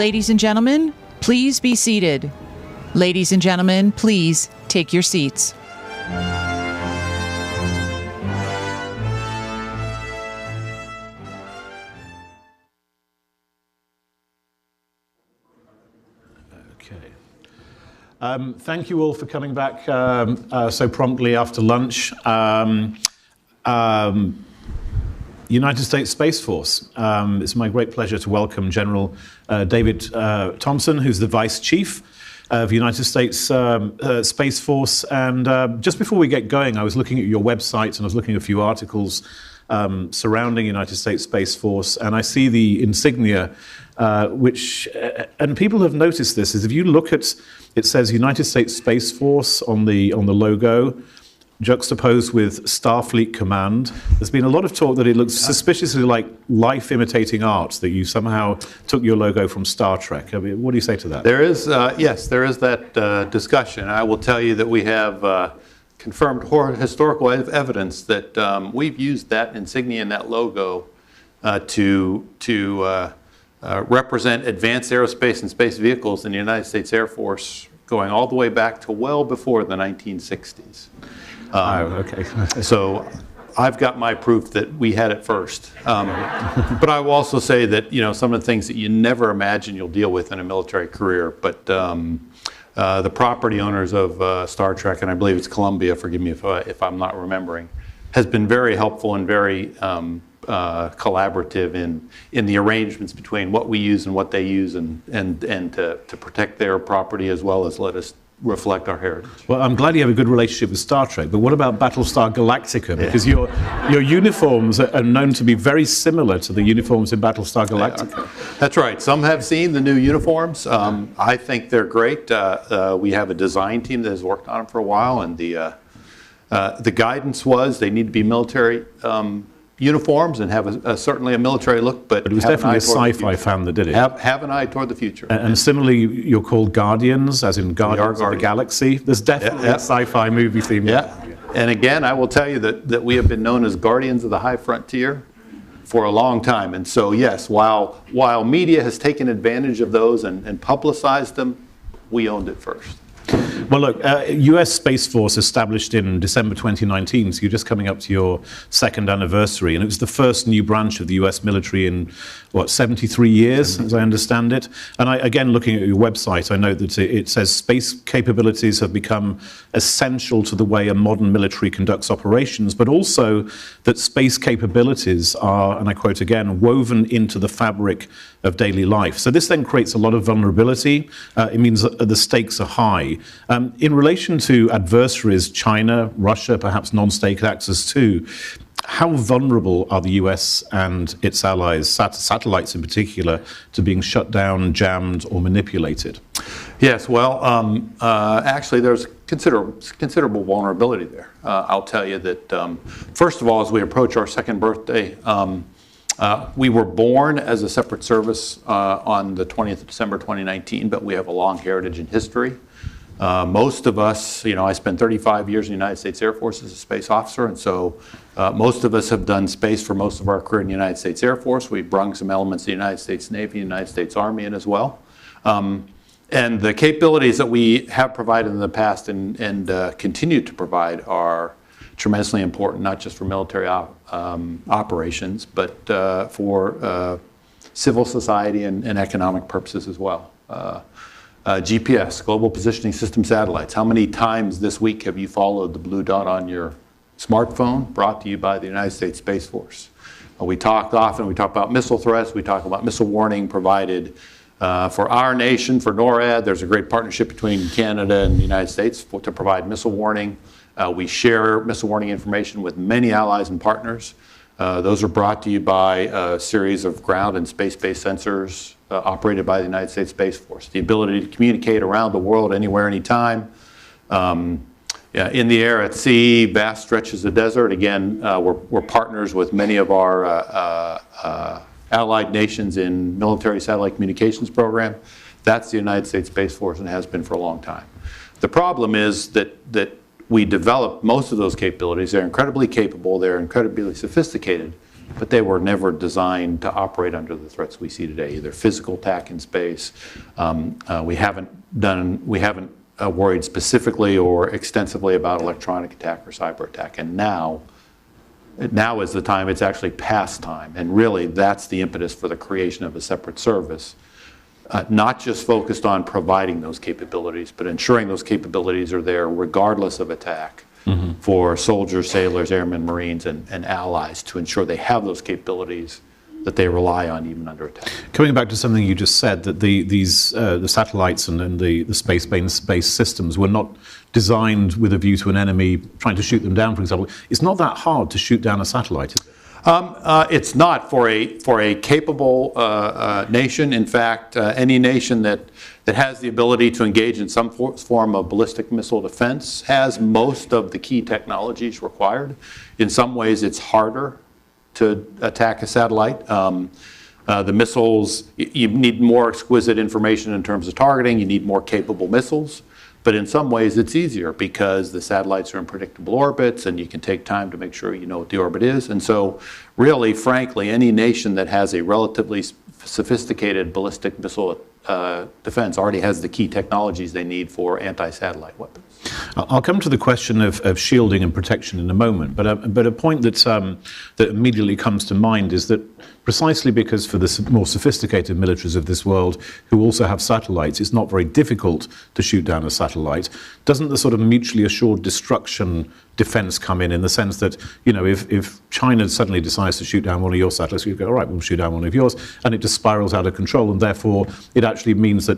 Ladies and gentlemen, please be seated. Ladies and gentlemen, please take your seats. Thank you all for coming back so promptly after lunch. United States Space Force. It's my great pleasure to welcome General David Thompson, who's the Vice Chief of United States Space Force. And just before we get going, I was looking at your website and I was looking at a few articles surrounding United States Space Force, and I see the insignia, which, and people have noticed this, is if you look at, it says United States Space Force on the logo, juxtaposed with Starfleet Command. There's been a lot of talk that it looks suspiciously like life imitating art, that you somehow took your logo from Star Trek. I mean, what do you say to that? There is, yes, there is that discussion. I will tell you that we have confirmed historical evidence that we've used that insignia and that logo to represent advanced aerospace and space vehicles in the United States Air Force going all the way back to well before the 1960s. Okay. So I've got my proof that we had it first. But I will also say that, you know, some of the things that you never imagine you'll deal with in a military career, but the property owners of Star Trek, and I believe it's Columbia, forgive me if I'm not remembering, has been very helpful and very collaborative in the arrangements between what we use and what they use, and to protect their property as well as let us reflect our heritage. Well, I'm glad you have a good relationship with Star Trek, but what about Battlestar Galactica? Because your uniforms are known to be very similar to the uniforms in Battlestar Galactica. That's right. Some have seen the new uniforms. I think they're great. We have a design team that has worked on them for a while, and the guidance was they need to be military uniforms and have certainly a military look, but it was definitely a sci-fi fan that did it. Have an eye toward the future. And similarly, you're called Guardians, as in Guardians of the Galaxy. There's definitely a sci-fi movie theme. Yeah, and again, I will tell you that we have been known as Guardians of the High Frontier for a long time. And so, yes, while media has taken advantage of those and publicized them, we owned it first. Well, look, U.S. Space Force established in December 2019, so you're just coming up to your second anniversary, and it was the first new branch of the U.S. military in, 73 years, as I understand it. And again, looking at your website, I know that it says space capabilities have become essential to the way a modern military conducts operations, but also that space capabilities are, and I quote again, woven into the fabric of daily life. So this then creates a lot of vulnerability. It means that the stakes are high. In relation to adversaries, China, Russia, perhaps non-state actors too, how vulnerable are the US and its allies, satellites in particular, to being shut down, jammed, or manipulated? Yes, well, actually there's considerable vulnerability there. I'll tell you that, first of all, as we approach our second birthday, we were born as a separate service on the 20th of December 2019, but we have a long heritage and history. Most of us, you know, I spent 35 years in the United States Air Force as a space officer, and so most of us have done space for most of our career in the United States Air Force. We've brung some elements of the United States Navy, United States Army in as well. And the capabilities that we have provided in the past and continue to provide are tremendously important, not just for military operations, but for civil society and economic purposes as well. GPS, Global Positioning System satellites. How many times this week have you followed the blue dot on your smartphone, brought to you by the United States Space Force? We talk often, we talk about missile threats, we talk about missile warning provided for our nation, for NORAD. There's a great partnership between Canada and the United States to provide missile warning. We share missile warning information with many allies and partners. Those are brought to you by a series of ground and space-based sensors operated by the United States Space Force. The ability to communicate around the world, anywhere, anytime. In the air, at sea, vast stretches of desert. Again, we're partners with many of our allied nations in military satellite communications program. That's the United States Space Force and has been for a long time. The problem is that we developed most of those capabilities. They're incredibly capable, they're incredibly sophisticated, but they were never designed to operate under the threats we see today, either physical attack in space. We haven't worried specifically or extensively about electronic attack or cyber attack, and now is the time. It's actually past time, and really that's the impetus for the creation of a separate service, not just focused on providing those capabilities, but ensuring those capabilities are there regardless of attack. For soldiers, sailors, airmen, Marines, and allies to ensure they have those capabilities that they rely on even under attack. Coming back to something you just said, that the satellites and the space-based systems were not designed with a view to an enemy trying to shoot them down, for example. It's not that hard to shoot down a satellite, is it? It's not for a capable nation. In fact, any nation that has the ability to engage in some form of ballistic missile defense has most of the key technologies required. In some ways, it's harder to attack a satellite. The missiles, you need more exquisite information in terms of targeting. You need more capable missiles. But in some ways, it's easier because the satellites are in predictable orbits and you can take time to make sure you know what the orbit is. And so really, frankly, any nation that has a relatively sophisticated ballistic missile defense already has the key technologies they need for anti-satellite weapons. I'll come to the question of shielding and protection in a moment, but a point that immediately comes to mind is that precisely because for the more sophisticated militaries of this world who also have satellites, it's not very difficult to shoot down a satellite. Doesn't the sort of mutually assured destruction defense come in the sense that, you know, if China suddenly decides to shoot down one of your satellites, you go, all right, we'll shoot down one of yours, and it just spirals out of control, and therefore it actually means that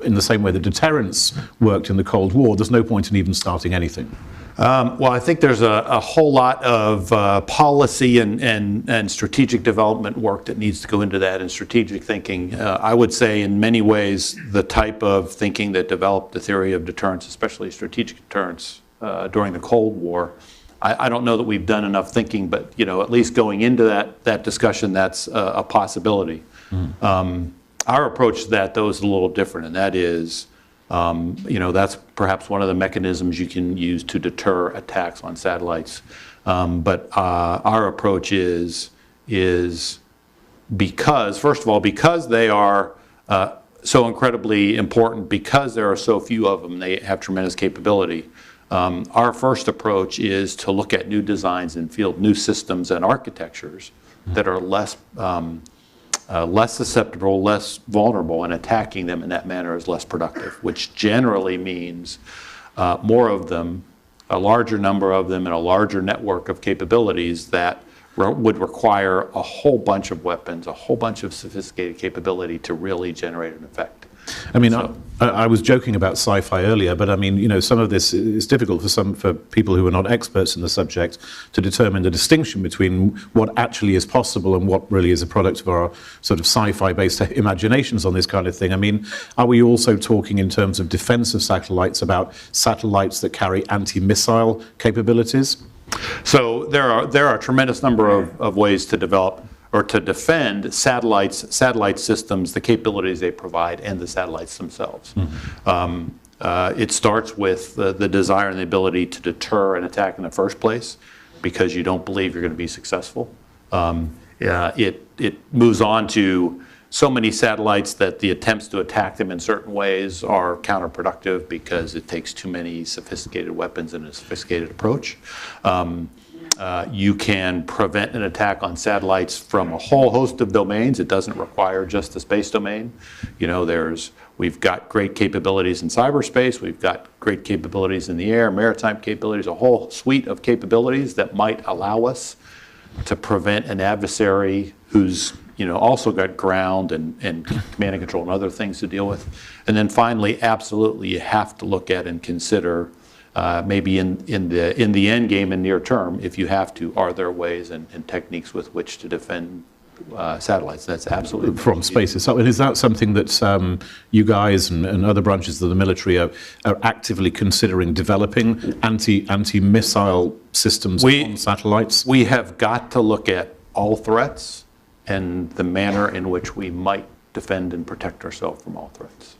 in the same way that deterrence worked in the Cold War, there's no point in even starting anything. Well, I think there's a whole lot of policy and strategic development work that needs to go into that, and strategic thinking. I would say in many ways the type of thinking that developed the theory of deterrence, especially strategic deterrence, during the Cold War. I don't know that we've done enough thinking, but you know, at least going into that discussion, that's a possibility. Our approach to that, though, is a little different, and that is, you know, that's perhaps one of the mechanisms you can use to deter attacks on satellites. But our approach is because, first of all, because they are so incredibly important, because there are so few of them, they have tremendous capability. Our first approach is to look at new designs and field new systems and architectures that are less susceptible, less vulnerable, and attacking them in that manner is less productive, which generally means more of them, a larger number of them, and a larger network of capabilities that would require a whole bunch of weapons, a whole bunch of sophisticated capability to really generate an effect. I mean, I was joking about sci-fi earlier, but I mean, you know, some of this is difficult for people who are not experts in the subject to determine the distinction between what actually is possible and what really is a product of our sort of sci-fi-based imaginations on this kind of thing. I mean, are we also talking in terms of defense of satellites about satellites that carry anti-missile capabilities? So there are a tremendous number of ways to develop or to defend satellite systems, the capabilities they provide, and the satellites themselves. It starts with the desire and the ability to deter an attack in the first place because you don't believe you're going to be successful. It moves on to so many satellites that the attempts to attack them in certain ways are counterproductive because it takes too many sophisticated weapons and a sophisticated approach. You can prevent an attack on satellites from a whole host of domains. It doesn't require just the space domain. You know, we've got great capabilities in cyberspace. We've got great capabilities in the air, maritime capabilities, a whole suite of capabilities that might allow us to prevent an adversary who's, you know, also got ground and command and control and other things to deal with. And then finally, absolutely, you have to look at and consider maybe in the end game and near term, if you have to, are there ways and techniques with which to defend satellites? That's absolutely from space itself. And is that something that you guys and other branches of the military are actively considering developing anti-missile systems on satellites? We have got to look at all threats and the manner in which we might defend and protect ourselves from all threats.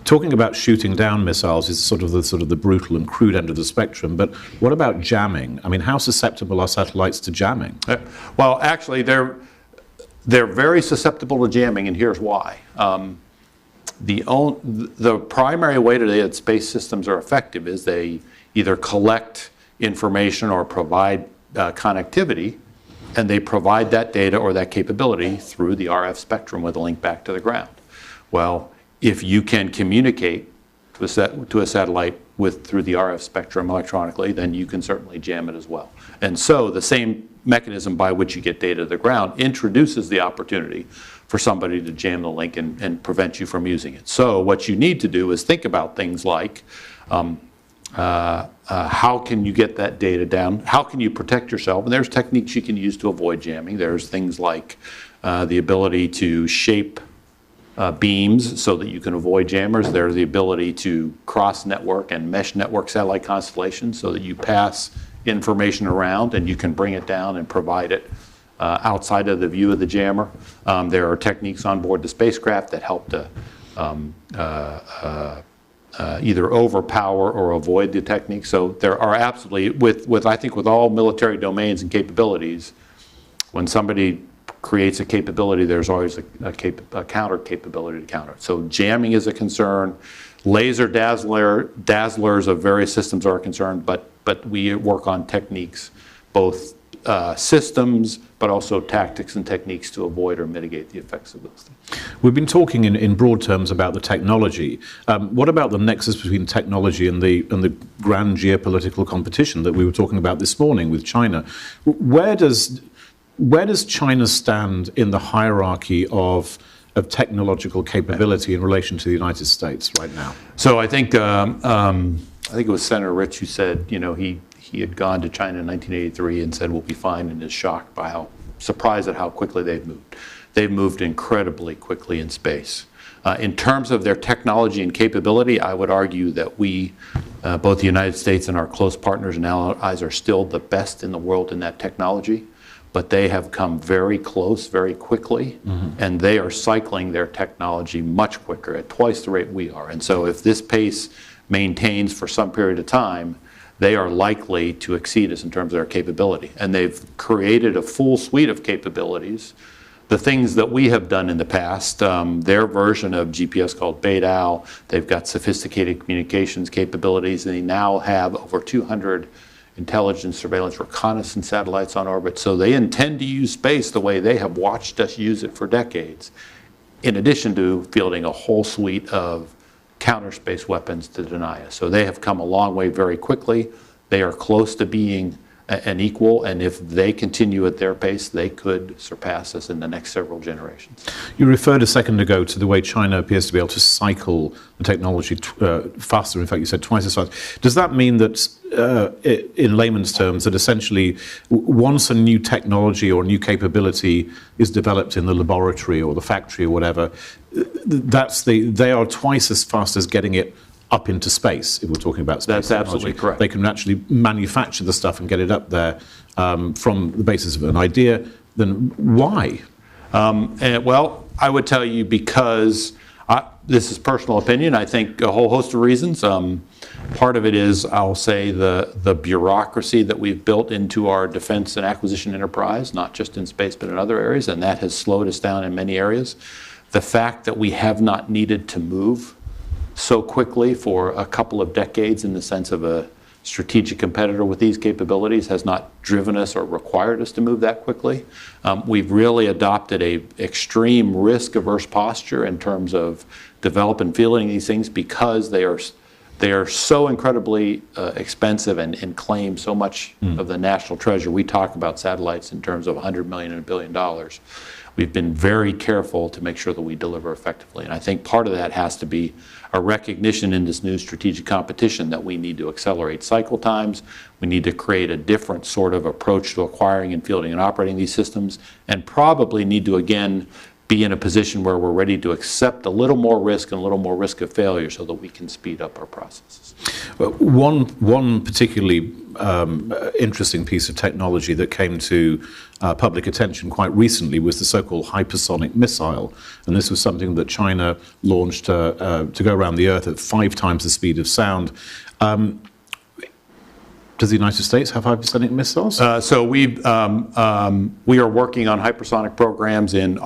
Talking about shooting down missiles is sort of the brutal and crude end of the spectrum, but what about jamming? I mean, how susceptible are satellites to jamming? Well, actually, they're very susceptible to jamming, and here's why. The primary way today that space systems are effective is they either collect information or provide connectivity, and they provide that data or that capability through the RF spectrum with a link back to the ground. Well, if you can communicate to a satellite through the RF spectrum electronically, then you can certainly jam it as well. And so the same mechanism by which you get data to the ground introduces the opportunity for somebody to jam the link and prevent you from using it. So what you need to do is think about things like how can you get that data down? How can you protect yourself? And there's techniques you can use to avoid jamming. There's things like the ability to shape beams so that you can avoid jammers. There's the ability to cross-network and mesh network satellite constellations so that you pass information around and you can bring it down and provide it outside of the view of the jammer. There are techniques on board the spacecraft that help to either overpower or avoid the technique. So there are absolutely, I think with all military domains and capabilities, when somebody creates a capability, there's always a counter capability to counter it. So jamming is a concern. Laser dazzlers of various systems are a concern, but we work on techniques, both systems, but also tactics and techniques to avoid or mitigate the effects of those things. We've been talking in broad terms about the technology. What about the nexus between technology and the grand geopolitical competition that we were talking about this morning with China? Where does China stand in the hierarchy of technological capability in relation to the United States right now? So I think it was Senator Rich who said, he had gone to China in 1983 and said we'll be fine, and is shocked by surprised at how quickly they've moved. They've moved incredibly quickly in space. In terms of their technology and capability, I would argue that we, both the United States and our close partners and allies, are still the best in the world in that technology. But they have come very close very quickly, and they are cycling their technology much quicker, at twice the rate we are. And so if this pace maintains for some period of time, they are likely to exceed us in terms of their capability. And they've created a full suite of capabilities. The things that we have done in the past, their version of GPS called BEIDOU, they've got sophisticated communications capabilities, and they now have over 200 intelligence, surveillance, reconnaissance satellites on orbit. So they intend to use space the way they have watched us use it for decades, in addition to fielding a whole suite of counter space weapons to deny us. So they have come a long way very quickly. They are close to being an equal, and if they continue at their pace, they could surpass us in the next several generations. You referred a second ago to the way China appears to be able to cycle the technology faster. In fact, you said twice as fast. Does that mean that, in layman's terms, that essentially once a new technology or new capability is developed in the laboratory or the factory or whatever, they are twice as fast as getting it up into space, if we're talking about space That's technology? Absolutely correct. They can actually manufacture the stuff and get it up there from the basis of an idea. Then why? Well, I would tell you because, this is personal opinion, I think a whole host of reasons. Part of it is, I'll say, the bureaucracy that we've built into our defense and acquisition enterprise, not just in space but in other areas, and that has slowed us down in many areas. The fact that we have not needed to move so quickly for a couple of decades in the sense of a strategic competitor with these capabilities has not driven us or required us to move that quickly. We've really adopted an extreme risk-averse posture in terms of developing and fielding these things because they are so incredibly expensive and claim so much of the national treasure. We talk about satellites in terms of $100 million and $1 billion. We've been very careful to make sure that we deliver effectively. And I think part of that has to be a recognition in this new strategic competition that we need to accelerate cycle times. We need to create a different sort of approach to acquiring and fielding and operating these systems, and probably need to, again, be in a position where we're ready to accept a little more risk and a little more risk of failure so that we can speed up our processes. One particularly interesting piece of technology that came to public attention quite recently was the so-called hypersonic missile. And this was something that China launched to go around the Earth at 5 times the speed of sound. Does the United States have hypersonic missiles? So we are working on hypersonic programs in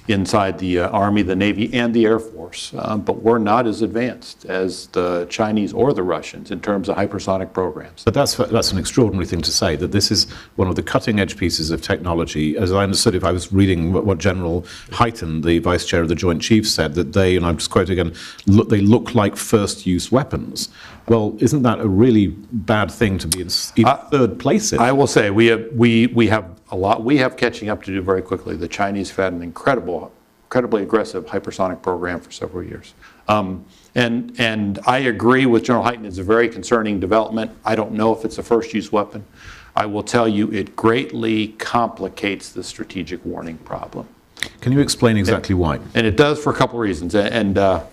inside the Army, the Navy, and the Air Force, but we're not as advanced as the Chinese or the Russians in terms of hypersonic programs. But that's an extraordinary thing to say, that this is one of the cutting-edge pieces of technology. As I understood, if I was reading what General Hyten, the Vice Chair of the Joint Chiefs, said, that they, and I'm just quoting again, they look like first-use weapons. Well, isn't that a really bad thing to be in third place in? I will say we have a lot. We have catching up to do very quickly. The Chinese have had an incredibly aggressive hypersonic program for several years. And I agree with General Hyten. It's a very concerning development. I don't know if it's a first-use weapon. I will tell you it greatly complicates the strategic warning problem. Can you explain exactly why? And it does for a couple of reasons. And I'll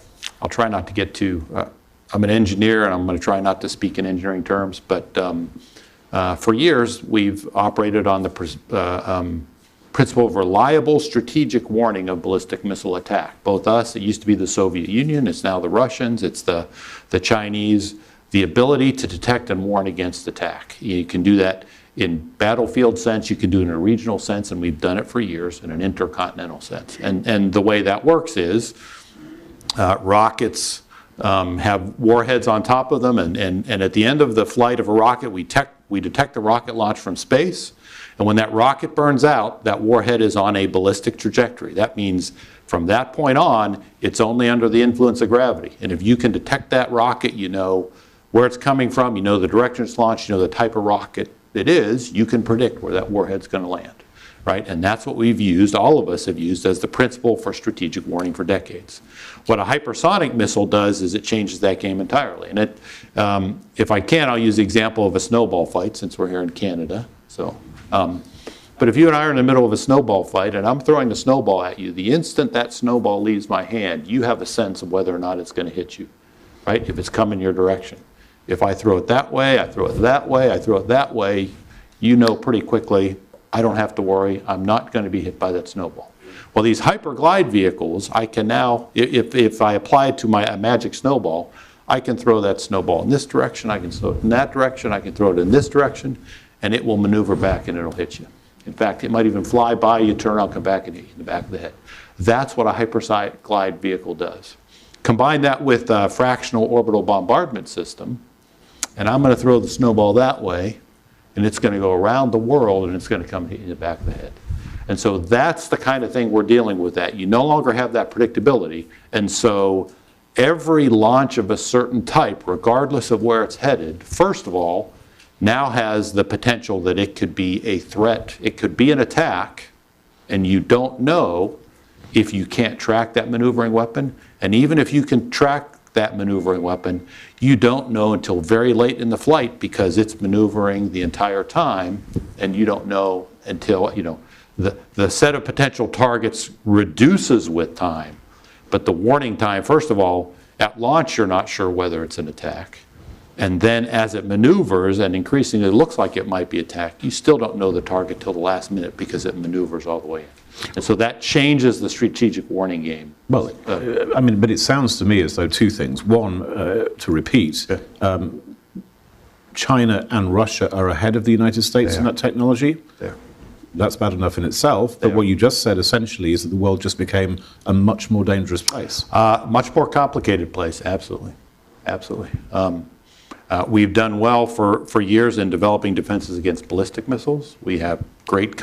try not to get too... I'm an engineer, and I'm going to try not to speak in engineering terms, but for years we've operated on the principle of reliable strategic warning of ballistic missile attack. Both us, it used to be the Soviet Union, it's now the Russians, it's the Chinese, the ability to detect and warn against attack. You can do that in battlefield sense, you can do it in a regional sense, and we've done it for years in an intercontinental sense. And the way that works is rockets have warheads on top of them, and at the end of the flight of a rocket, we detect the rocket launch from space, and when that rocket burns out, that warhead is on a ballistic trajectory. That means from that point on, it's only under the influence of gravity. And if you can detect that rocket, you know where it's coming from, you know the direction it's launched, you know the type of rocket it is, you can predict where that warhead's going to land. Right? And that's what we've used, all of us have used, as the principle for strategic warning for decades. What a hypersonic missile does is it changes that game entirely. And it, if I can, I'll use the example of a snowball fight, since we're here in Canada. So, but if you and I are in the middle of a snowball fight and I'm throwing a snowball at you, the instant that snowball leaves my hand, you have a sense of whether or not it's going to hit you, right? If it's coming your direction. If I throw it that way, I throw it that way, I throw it that way, you know pretty quickly, I don't have to worry, I'm not going to be hit by that snowball. Well, these hyperglide vehicles, I can now, if I apply it to a magic snowball, I can throw that snowball in this direction, I can throw it in that direction, I can throw it in this direction, and it will maneuver back and it'll hit you. In fact, it might even fly by you, turn around, come back and hit you in the back of the head. That's what a hyperglide vehicle does. Combine that with a fractional orbital bombardment system, and I'm going to throw the snowball that way, and it's going to go around the world, and it's going to come hit you in the back of the head. And so that's the kind of thing we're dealing with. That you no longer have that predictability, and so every launch of a certain type, regardless of where it's headed, first of all, now has the potential that it could be a threat. It could be an attack, and you don't know if you can't track that maneuvering weapon. And even if you can track that maneuvering weapon, you don't know until very late in the flight, because it's maneuvering the entire time, and you don't know until, you know, the set of potential targets reduces with time. But the warning time, first of all, at launch you're not sure whether it's an attack. And then as it maneuvers and increasingly looks like it might be attacked, you still don't know the target till the last minute, because it maneuvers all the way in. And so that changes the strategic warning game. Well, I mean, but it sounds to me as though two things. One, to repeat, China and Russia are ahead of the United States in that technology. That's bad enough in itself, but what you just said essentially is that the world just became a much more dangerous place. Much more complicated place, absolutely. Absolutely. We've done well for years in developing defenses against ballistic missiles. We have great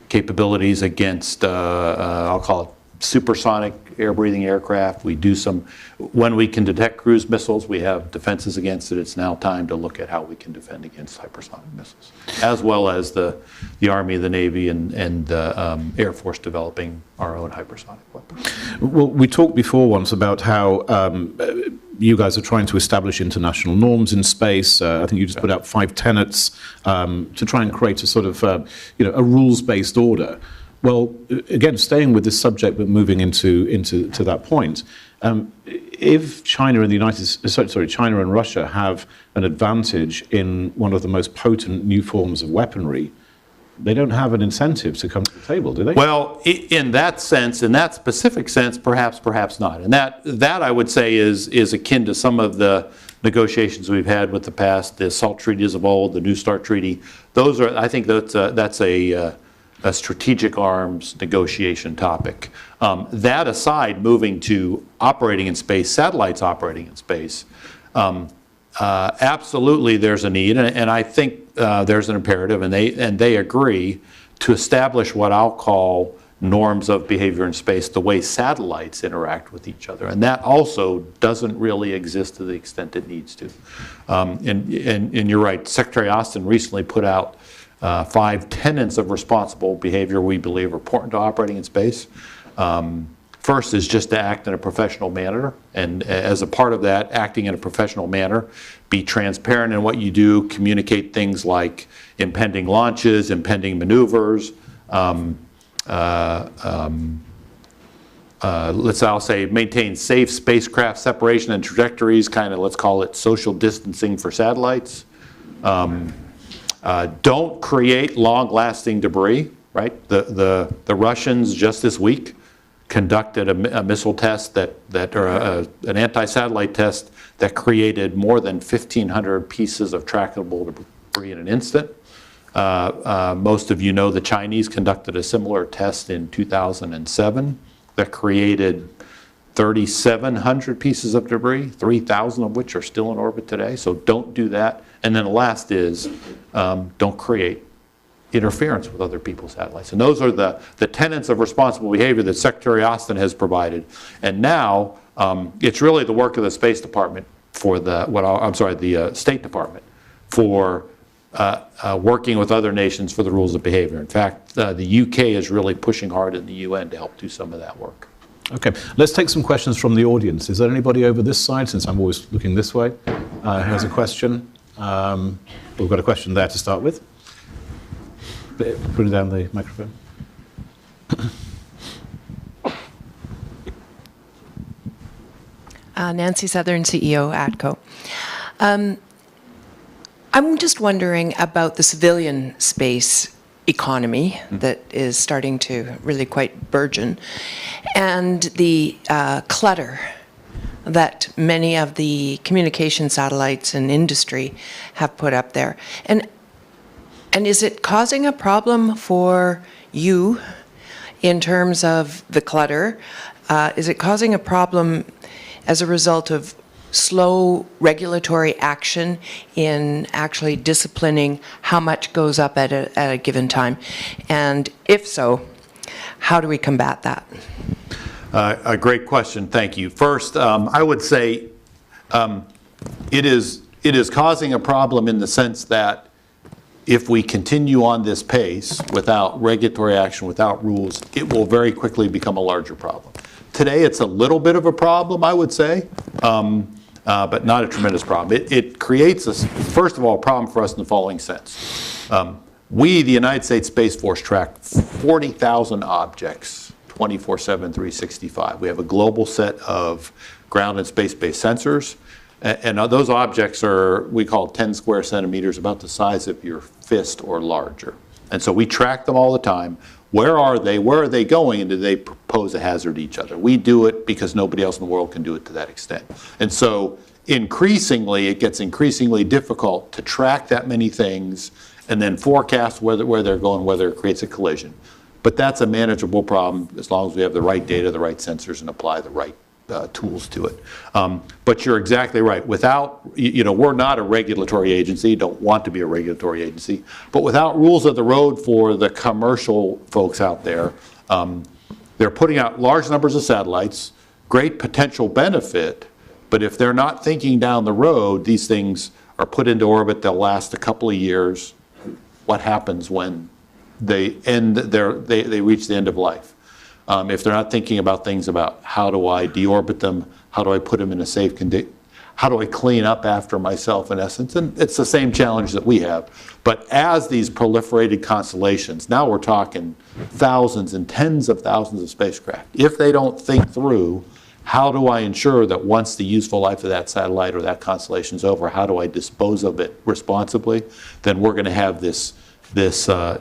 capabilities against, I'll call it supersonic air-breathing aircraft. We do some, when we can detect cruise missiles, we have defenses against it. It's now time to look at how we can defend against hypersonic missiles, as well as the Army, the Navy, and the Air Force developing our own hypersonic weapons. Well, we talked before once about how you guys are trying to establish international norms in space. I think you just put out 5 tenets to try and create a sort of, a rules-based order. Well, again, staying with this subject but moving into that point, If China and China and Russia have an advantage in one of the most potent new forms of weaponry, they don't have an incentive to come to the table, do they? Well, in that sense, in that specific sense, perhaps not. And that I would say is akin to some of the negotiations we've had with the past, the SALT treaties of old, the New START treaty. Those are, I think that's a strategic arms negotiation topic. That aside, moving to operating in space, satellites operating in space, absolutely there's a need, and I think there's an imperative, and they agree to establish what I'll call norms of behavior in space, the way satellites interact with each other. And that also doesn't really exist to the extent it needs to. And you're right, Secretary Austin recently put out 5 tenets of responsible behavior we believe are important to operating in space. First is just to act in a professional manner, and as a part of that, acting in a professional manner, be transparent in what you do, communicate things like impending launches, impending maneuvers, I'll say maintain safe spacecraft separation and trajectories, kind of let's call it social distancing for satellites. Don't create long-lasting debris, right? The Russians just this week conducted a missile test or an anti-satellite test that created more than 1,500 pieces of trackable debris in an instant. Most of you know the Chinese conducted a similar test in 2007 that created 3,700 pieces of debris, 3,000 of which are still in orbit today. So don't do that. And then the last is don't create interference with other people's satellites. And those are the tenets of responsible behavior that Secretary Austin has provided. And now it's really the work of the Space Department for the State Department for working with other nations for the rules of behavior. In fact, the UK is really pushing hard in the UN to help do some of that work. Okay, let's take some questions from the audience. Is there anybody over this side, since I'm always looking this way, who has a question? We've got a question there to start with. Put down the microphone. Nancy Southern, CEO, ATCO. I'm just wondering about the civilian space economy that is starting to really quite burgeon, and the clutter that many of the communication satellites and industry have put up there. And is it causing a problem for you in terms of the clutter? Is it causing a problem as a result of slow regulatory action in actually disciplining how much goes up at a given time? And if so, how do we combat that? A great question, thank you. First, I would say it is causing a problem in the sense that if we continue on this pace without regulatory action, without rules, it will very quickly become a larger problem. Today, it's a little bit of a problem, I would say, but not a tremendous problem. It creates, first of all, a problem for us in the following sense. We, the United States Space Force, track 40,000 objects, 24/7, 365. We have a global set of ground and space-based sensors. And those objects are, we call 10 square centimeters, about the size of your fist or larger. And so we track them all the time. Where are they? Where are they going? And do they pose a hazard to each other? We do it because nobody else in the world can do it to that extent. And so increasingly, it gets increasingly difficult to track that many things and then forecast where they're going, whether it creates a collision. But that's a manageable problem as long as we have the right data, the right sensors, and apply the right tools to it. But you're exactly right. Without, we're not a regulatory agency, don't want to be a regulatory agency, but without rules of the road for the commercial folks out there, they're putting out large numbers of satellites, great potential benefit, but if they're not thinking down the road, these things are put into orbit, they'll last a couple of years. What happens when they reach the end of life? If they're not thinking about things about how do I deorbit them, how do I put them in a safe condition, how do I clean up after myself in essence, and it's the same challenge that we have. But as these proliferated constellations, now we're talking thousands and tens of thousands of spacecraft, if they don't think through how do I ensure that once the useful life of that satellite or that constellation is over, how do I dispose of it responsibly? Then we're going to have this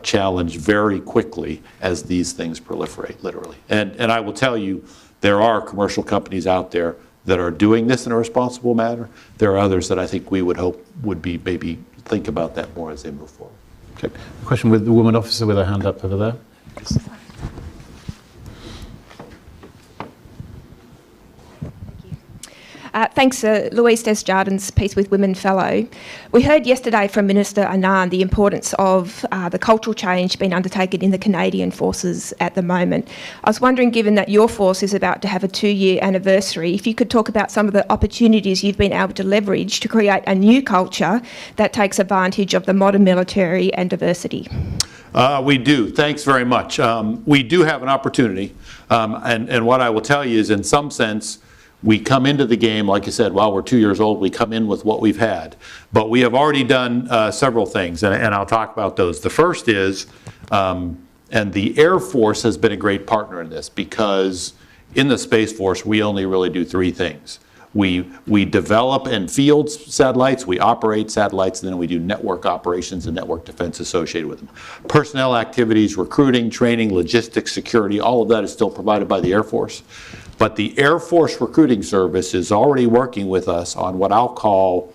challenge very quickly as these things proliferate, literally. And I will tell you, there are commercial companies out there that are doing this in a responsible manner. There are others that I think we would hope would be maybe think about that more as they move forward. Okay. A question with the woman officer with her hand up over there. Thanks, Louise Desjardins, Peace with Women Fellow. We heard yesterday from Minister Anand the importance of the cultural change being undertaken in the Canadian forces at the moment. I was wondering, given that your force is about to have a 2-year anniversary, if you could talk about some of the opportunities you've been able to leverage to create a new culture that takes advantage of the modern military and diversity. We do. Thanks very much. We do have an opportunity, and what I will tell you is, in some sense, we come into the game, like you said, while we're 2 years old, we come in with what we've had. But we have already done several things, and I'll talk about those. The first is, and the Air Force has been a great partner in this, because in the Space Force, we only really do 3 things. We develop and field satellites, we operate satellites, and then we do network operations and network defense associated with them. Personnel activities, recruiting, training, logistics, security, all of that is still provided by the Air Force. But the Air Force Recruiting Service is already working with us on what I'll call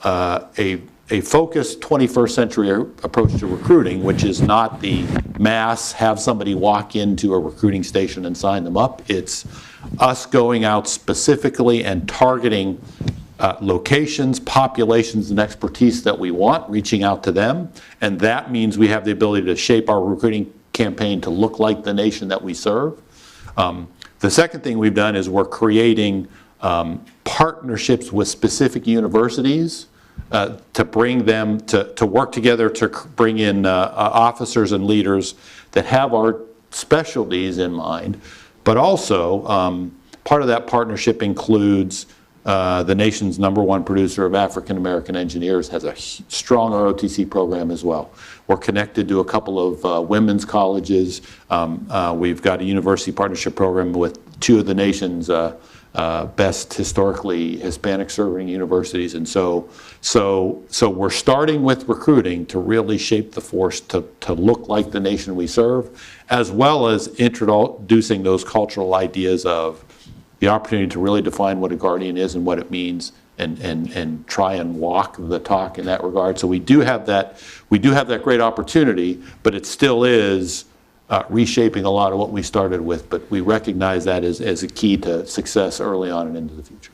a focused 21st century approach to recruiting, which is not the mass, have somebody walk into a recruiting station and sign them up. It's us going out specifically and targeting locations, populations, and expertise that we want, reaching out to them. And that means we have the ability to shape our recruiting campaign to look like the nation that we serve. The second thing we've done is we're creating partnerships with specific universities to bring them to work together to bring in officers and leaders that have our specialties in mind. But also, part of that partnership includes the nation's #1 producer of African American engineers has a strong ROTC program as well. We're connected to a couple of women's colleges. We've got a university partnership program with 2 of the nation's best historically Hispanic serving universities. And so we're starting with recruiting to really shape the force to look like the nation we serve, as well as introducing those cultural ideas of the opportunity to really define what a guardian is and what it means, and try and walk the talk in that regard. So we do have that great opportunity, but it still is reshaping a lot of what we started with, but we recognize that as a key to success early on and into the future.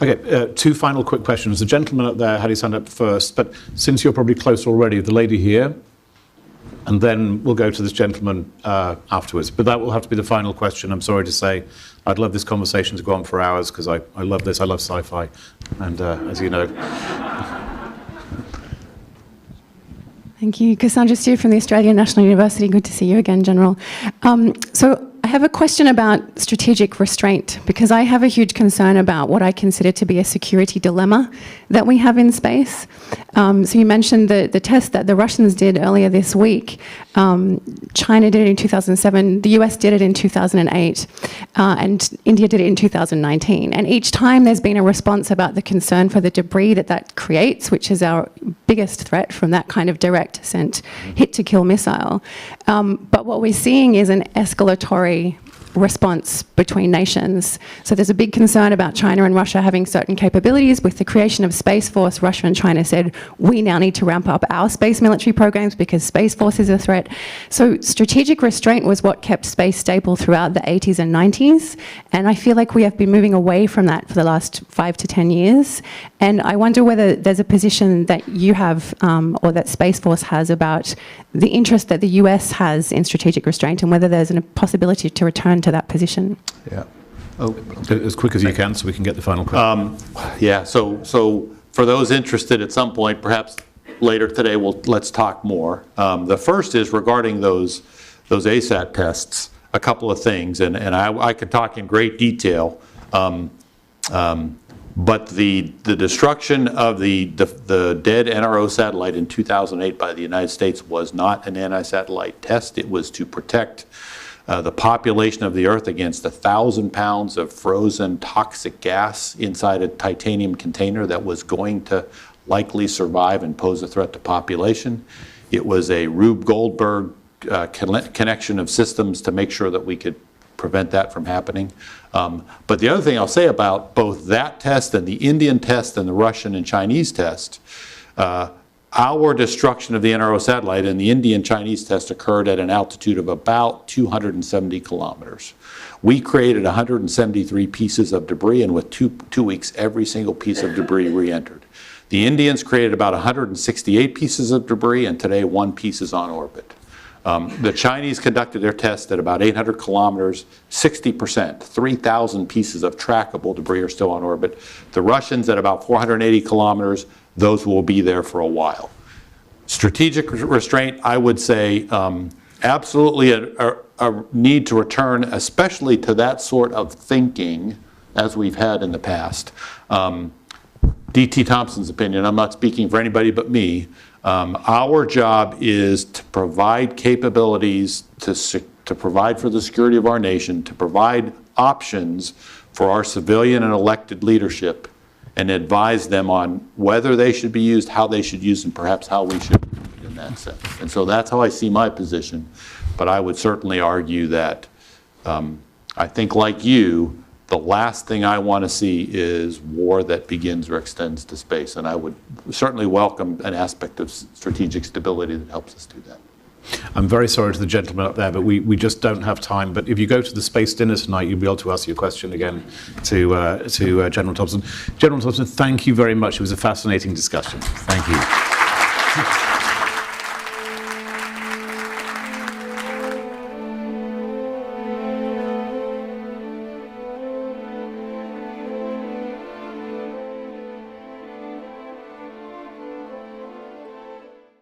Okay, 2 final quick questions. The gentleman up there had his hand up first, but since you're probably close already, the lady here, and then we'll go to this gentleman afterwards. But that will have to be the final question, I'm sorry to say. I'd love this conversation to go on for hours, because I love this, I love sci-fi, and as you know. Thank you. Cassandra Steer from the Australian National University. Good to see you again, General. So I have a question about strategic restraint, because I have a huge concern about what I consider to be a security dilemma that we have in space. So you mentioned the test that the Russians did earlier this week. China did it in 2007, the US did it in 2008, and India did it in 2019. And each time there's been a response about the concern for the debris that creates, which is our biggest threat from that kind of direct sent hit-to-kill missile. But what we're seeing is an escalatory response between nations. So there's a big concern about China and Russia having certain capabilities. With the creation of Space Force, Russia and China said, we now need to ramp up our space military programs because Space Force is a threat. So strategic restraint was what kept space stable throughout the 80s and 90s. And I feel like we have been moving away from that for the last 5 to 10 years. And I wonder whether there's a position that you have or that Space Force has about the interest that the US has in strategic restraint, and whether there's a possibility to return to that position. Yeah. As quick as you can, so we can get the final question. Yeah, so for those interested at some point, perhaps later today, let's talk more. The first is regarding those ASAT tests, a couple of things, and I could talk in great detail, but the destruction of the dead NRO satellite in 2008 by the United States was not an anti-satellite test. It was to protect the population of the Earth against 1,000 pounds of frozen toxic gas inside a titanium container that was going to likely survive and pose a threat to population. It was a Rube Goldberg connection of systems to make sure that we could prevent that from happening. But the other thing I'll say about both that test and the Indian test and the Russian and Chinese test, our destruction of the NRO satellite and the Indian-Chinese test occurred at an altitude of about 270 kilometers. We created 173 pieces of debris, and with two weeks, every single piece of debris re-entered. The Indians created about 168 pieces of debris, and today 1 piece is on orbit. The Chinese conducted their test at about 800 kilometers, 60%, 3,000 pieces of trackable debris are still on orbit. The Russians at about 480 kilometers, those will be there for a while. Strategic restraint, I would say, absolutely a need to return, especially to that sort of thinking as we've had in the past. D.T. Thompson's opinion, I'm not speaking for anybody but me, our job is to provide capabilities to provide for the security of our nation, to provide options for our civilian and elected leadership, and advise them on whether they should be used, how they should use, and perhaps how we should in that sense. And so that's how I see my position. But I would certainly argue that I think, like you, the last thing I want to see is war that begins or extends to space. And I would certainly welcome an aspect of strategic stability that helps us do that. I'm very sorry to the gentleman up there, but we just don't have time. But if you go to the space dinner tonight, you'll be able to ask your question again to General Thompson. General Thompson, thank you very much. It was a fascinating discussion. Thank you.